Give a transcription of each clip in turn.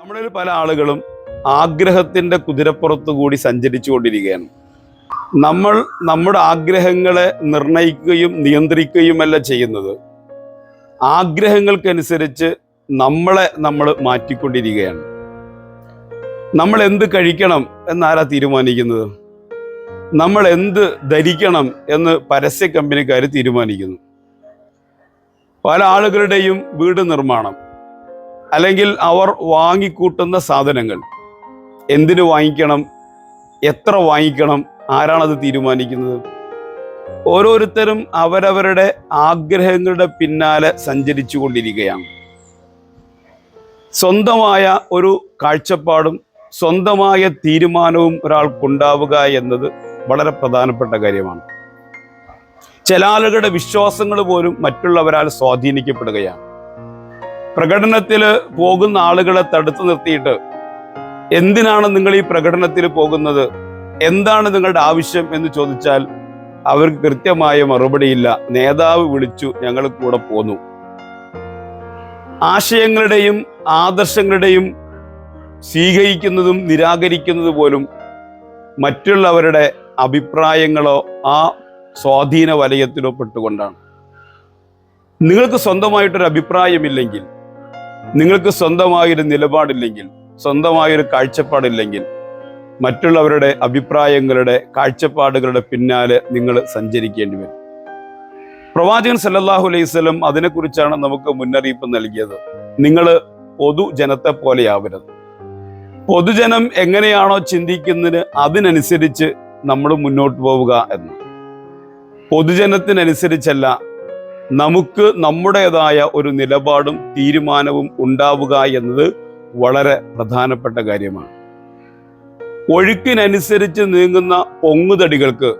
നമ്മളിൽ പല ആളുകളും ആഗ്രഹത്തിൻ്റെ കുതിരപ്പുറത്തു കൂടി സഞ്ചരിച്ചു കൊണ്ടിരിക്കുകയാണ്. നമ്മൾ നമ്മുടെ ആഗ്രഹങ്ങളെ നിർണയിക്കുകയും നിയന്ത്രിക്കുകയുമല്ല ചെയ്യുന്നത്, ആഗ്രഹങ്ങൾക്കനുസരിച്ച് നമ്മൾ മാറ്റിക്കൊണ്ടിരിക്കുകയാണ്. നമ്മൾ എന്ത് കഴിക്കണം എന്നാരാ തീരുമാനിക്കുന്നത്? നമ്മൾ എന്ത് ധരിക്കണം എന്ന് പരസ്യ കമ്പനിക്കാർ തീരുമാനിക്കുന്നു. പല ആളുകളുടെയും വീട് നിർമ്മാണം അല്ലെങ്കിൽ അവർ വാങ്ങിക്കൂട്ടുന്ന സാധനങ്ങൾ എന്തിനു വാങ്ങിക്കണം, എത്ര വാങ്ങിക്കണം, ആരാണത് തീരുമാനിക്കുന്നത്? ഓരോരുത്തരും അവരവരുടെ ആഗ്രഹങ്ങളുടെ പിന്നാലെ സഞ്ചരിച്ചു കൊണ്ടിരിക്കുകയാണ്. സ്വന്തമായ ഒരു കാഴ്ചപ്പാടും സ്വന്തമായ തീരുമാനവും ഒരാൾക്കുണ്ടാവുക എന്നത് വളരെ പ്രധാനപ്പെട്ട കാര്യമാണ്. ചില ആളുകളുടെ വിശ്വാസങ്ങൾ പോലും മറ്റുള്ളവരാൽ സ്വാധീനിക്കപ്പെടുകയാണ്. പ്രകടനത്തിൽ പോകുന്ന ആളുകളെ തടുത്തു നിർത്തിയിട്ട് എന്തിനാണ് നിങ്ങൾ ഈ പ്രകടനത്തിൽ പോകുന്നത്, എന്താണ് നിങ്ങളുടെ ആവശ്യം എന്ന് ചോദിച്ചാൽ അവർക്ക് കൃത്യമായ മറുപടിയില്ല. നേതാവ് വിളിച്ചു, ഞങ്ങൾ കൂടെ പോന്നു. ആശയങ്ങളുടെയും ആദർശങ്ങളുടെയും സ്വീകരിക്കുന്നതും നിരാകരിക്കുന്നത് പോലും മറ്റുള്ളവരുടെ അഭിപ്രായങ്ങളോ ആ സ്വാധീന വലയത്തിലോ പെട്ടുകൊണ്ടാണ്. നിങ്ങൾക്ക് സ്വന്തമായിട്ടൊരു അഭിപ്രായമില്ലെങ്കിൽ, നിങ്ങൾക്ക് സ്വന്തമായൊരു നിലപാടില്ലെങ്കിൽ, സ്വന്തമായൊരു കാഴ്ചപ്പാടില്ലെങ്കിൽ, മറ്റുള്ളവരുടെ അഭിപ്രായങ്ങളുടെ കാഴ്ചപ്പാടുകളുടെ പിന്നാലെ നിങ്ങൾ സഞ്ചരിക്കേണ്ടി വരും. പ്രവാചകൻ സല്ലല്ലാഹു അലൈഹി വസല്ലം അതിനെക്കുറിച്ചാണ് നമുക്ക് മുന്നറിയിപ്പ് നൽകിയത്. നിങ്ങൾ പൊതുജനത്തെ പോലെയാവരുത്. പൊതുജനം എങ്ങനെയാണോ ചിന്തിക്കുന്നതിന് അതിനനുസരിച്ച് നമ്മൾ മുന്നോട്ട് പോവുക എന്ന്. പൊതുജനത്തിനനുസരിച്ചല്ല, നമുക്ക് നമ്മുടേതായ ഒരു നിലപാടും തീരുമാനവും ഉണ്ടാവുക എന്നത് വളരെ പ്രധാനപ്പെട്ട കാര്യമാണ്. ഒഴുക്കിനനുസരിച്ച് നീങ്ങുന്ന പൊങ്ങുതടികൾക്ക്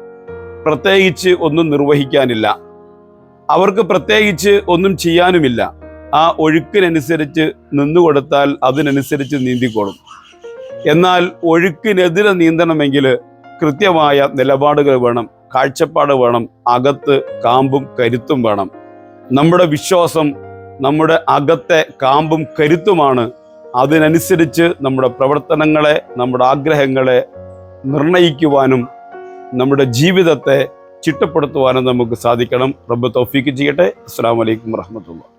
പ്രത്യേകിച്ച് ഒന്നും നിർവഹിക്കാനില്ല, അവർക്ക് പ്രത്യേകിച്ച് ഒന്നും ചെയ്യാനുമില്ല. ആ ഒഴുക്കിനനുസരിച്ച് നിന്നുകൊടുത്താൽ അതിനനുസരിച്ച് നീന്തിക്കോളും. എന്നാൽ ഒഴുക്കിനെതിരെ നീന്തണമെങ്കിൽ കൃത്യമായ നിലപാടുകൾ വേണം, കാഴ്ചപ്പാട് വേണം, അകത്ത് കാമ്പും കരുത്തും വേണം. നമ്മുടെ വിശ്വാസം നമ്മുടെ അകത്തെ കാമ്പും കരുത്തുമാണ്. അതിനനുസരിച്ച് നമ്മുടെ പ്രവർത്തനങ്ങളെ, നമ്മുടെ ആഗ്രഹങ്ങളെ നിർണയിക്കുവാനും നമ്മുടെ ജീവിതത്തെ ചിട്ടപ്പെടുത്തുവാനും നമുക്ക് സാധിക്കണം. റബ്ബ് തൗഫീക്ക് ചെയ്യട്ടെ. അസ്സലാമു അലൈക്കും വറഹ്മത്തുള്ളാഹി.